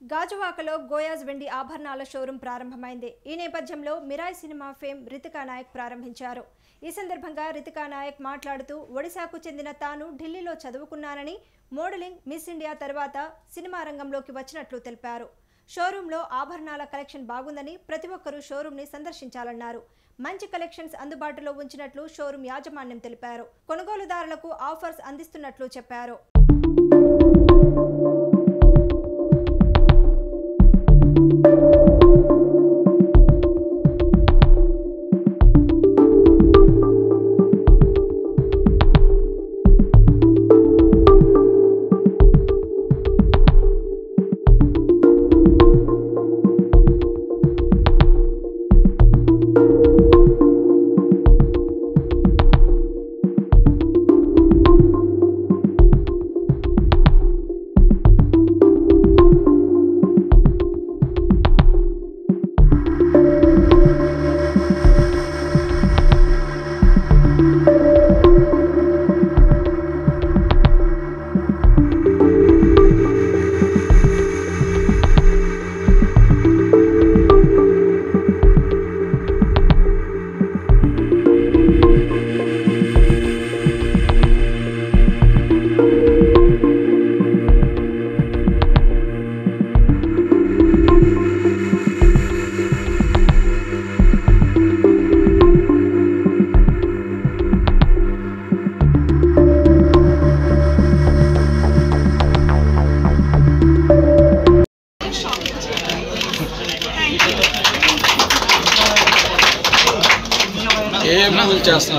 గాజువాకలో గోయాజ్ వెండి ఆభరణాల షోరూం ప్రారంభమైంది. ఈ నేపథ్యంలో మిరాయ్ సినిమా ఫేమ్ రితికా నాయక్ ప్రారంభించారు. ఈ సందర్భంగా రితికా నాయక్ మాట్లాడుతూ ఒడిశాకు చెందిన తాను ఢిల్లీలో చదువుకున్నానని, మోడలింగ్, మిస్ ఇండియా తర్వాత సినిమా రంగంలోకి వచ్చినట్లు తెలిపారు. షోరూంలో ఆభరణాల కలెక్షన్ బాగుందని, ప్రతి ఒక్కరూ షోరూంని సందర్శించాలన్నారు. మంచి కలెక్షన్స్ అందుబాటులో ఉంచినట్లు షోరూం యాజమాన్యం తెలిపారు. కొనుగోలుదారులకు ఆఫర్స్ అందిస్తున్నట్లు చెప్పారు.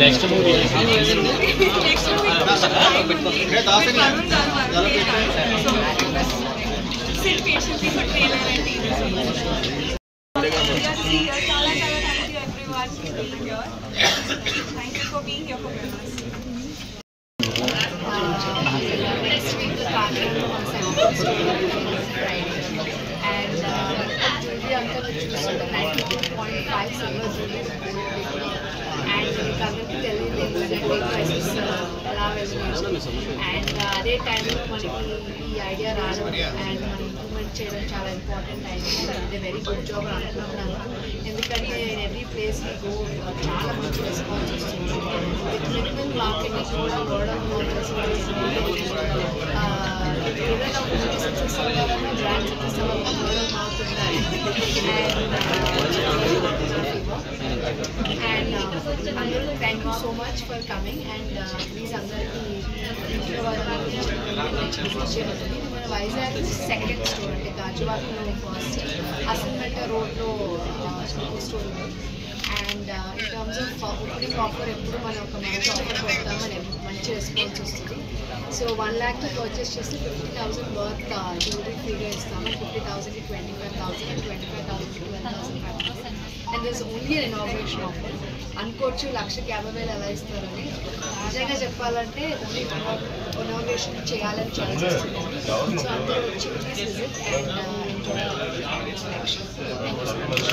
Next movie. Sit patiently for trailer and teaser. Thank you everyone for being here. Thank you for being here for us. Next week the carnival on Friday, and jewelry uncle will choose the 92.5 silver jewelry. And we come to tell you the prices allow everyone. And అదే టైంలో మనకి ఈ idea రావడం and మనం improvement చేయడం చాలా important అయింది. ఇది వెరీ గుడ్ జాబ్ అనుకుంటున్నాను. ఎందుకంటే నేను ఎవ్రీ ప్లేస్కి గో చాలా మంచి రెస్పాన్స్ వస్తుంది. విత్ మినిమం మార్కెటింగ్ కూడా వర్డ్ ఆఫ్ మౌత్ ఏదైనా మూవీ సక్సెస్ అవ్వాలన్నా బ్రాండ్ సక్సెస్ అవ్వాలన్నా వర్డ్ ఆఫ్ మౌత్ ఉండాలి. And Anil, thank you so much for coming, and please అందరికీ మన వైజాగ్ సెకండ్ స్టోర్ అంటే గాజువాకలో ఫస్ట్ అసన్మెట రోడ్లో స్టోర్ ఉంది. And in terms of opening offer ఎప్పుడు మనం ఒక మంచి ఆఫర్ పెడతామని మంచి రెస్పాన్స్ వస్తుంది. సో 1 lakh పర్చేస్ చేసి 50,000 వర్త్ జ్యువెలరీ ఫ్రీగా ఇస్తాము. 50,000కి 25,000 and 25,000కి 12,500. And this only an inauguration offer. అనుకోవచ్చు 1,50,000 ఎలా ఇస్తారని. నిజంగా చెప్పాలంటే ఓన్లీ ఇనాగ్రేషన్ చేయాలని ఛాన్స్ వస్తుంది. సో అందరూ వచ్చి visit and enjoy. Thank you so much.